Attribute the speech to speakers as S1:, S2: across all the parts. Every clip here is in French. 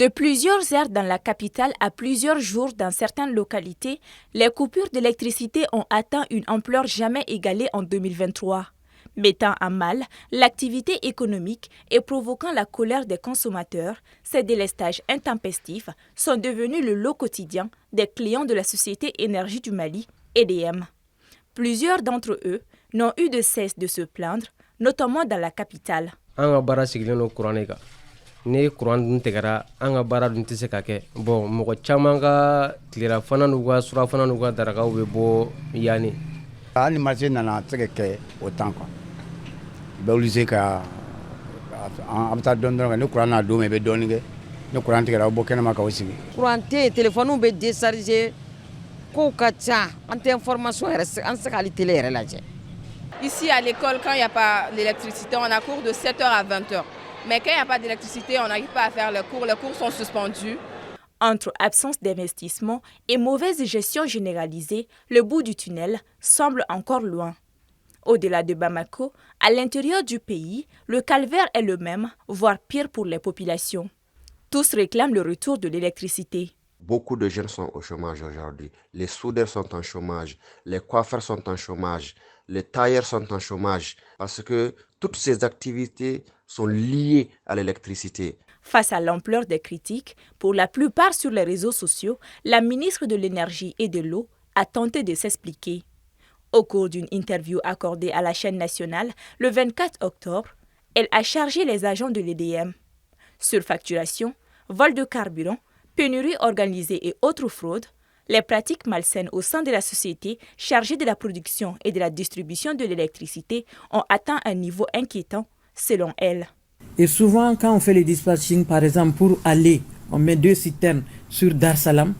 S1: De plusieurs heures dans la capitale à plusieurs jours dans certaines localités, les coupures d'électricité ont atteint une ampleur jamais égalée en 2023, mettant à mal l'activité économique et provoquant la colère des consommateurs. Ces délestages intempestifs sont devenus le lot quotidien des clients de la société Énergie du Mali, EDM. Plusieurs d'entre eux n'ont eu de cesse de se plaindre, notamment dans la capitale.
S2: Ni courant dun tigɛra an ka baara dun tɛ se ka kɛ bon mɔgɔ caman ka tilera fana n'u ka surafana n'u ka darakaw bɛ bɔ yanni
S3: hali marché nana tɛ se ka kɛ o temps quoi bɛ obligé ka a bɛ taa dɔɔni dɔrɔn ni courant n'a don i bɛ dɔɔni kɛ ni courant tigɛra a bɛ bɔ kɛnɛma k'aw sigi
S4: courant tɛ téléphone bɛ décharger kow ka ca an tɛ information yɛrɛ an tɛ se ka hali télé yɛrɛ lajɛ.
S5: Ici à l'école, quand il n'y a pas d'électricité, on a cours de 7h à 20h. Mais quand il n'y a pas d'électricité, on n'arrive pas à faire les cours sont suspendus.
S1: Entre absence d'investissement et mauvaise gestion généralisée, le bout du tunnel semble encore loin. Au-delà de Bamako, à l'intérieur du pays, le calvaire est le même, voire pire pour les populations. Tous réclament le retour de l'électricité.
S6: Beaucoup de jeunes sont au chômage aujourd'hui. Les soudeurs sont en chômage, les coiffeurs sont en chômage, les tailleurs sont en chômage parce que toutes ces activités sont liées à l'électricité.
S1: Face à l'ampleur des critiques, pour la plupart sur les réseaux sociaux, la ministre de l'Énergie et de l'Eau a tenté de s'expliquer. Au cours d'une interview accordée à la chaîne nationale le 24 octobre, elle a chargé les agents de l'EDM. Surfacturation, vol de carburant, pénurie organisée et autres fraudes, les pratiques malsaines au sein de la société chargée de la production et de la distribution de l'électricité ont atteint un niveau inquiétant, selon elle.
S7: Et souvent, quand on fait le dispatching, par exemple, pour aller, on met 2 citernes sur Dar Salam.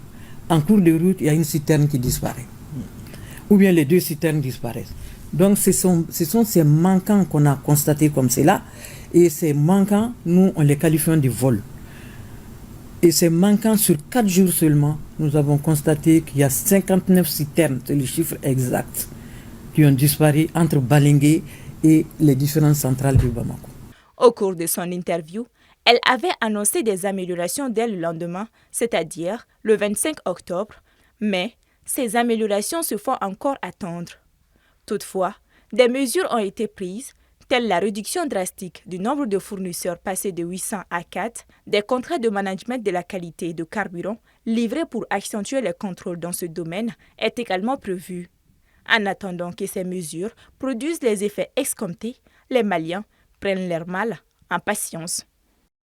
S7: En cours de route, il y a une citerne qui disparaît. Ou bien les 2 citernes disparaissent. Donc, ce sont ces manquants qu'on a constatés comme cela. Et ces manquants, nous, on les qualifie de vol. Et ces manquants, sur 4 jours seulement, nous avons constaté qu'il y a 59 citernes, c'est le chiffre exact, qui ont disparu entre Balingué et les différentes centrales du Bamako.
S1: Au cours de son interview, elle avait annoncé des améliorations dès le lendemain, c'est-à-dire le 25 octobre, mais ces améliorations se font encore attendre. Toutefois, des mesures ont été prises, telle la réduction drastique du nombre de fournisseurs passé de 800 à 4, des contrats de management de la qualité de carburant livrés pour accentuer les contrôles dans ce domaine est également prévu. En attendant que ces mesures produisent les effets escomptés, les Maliens prennent leur mal en patience.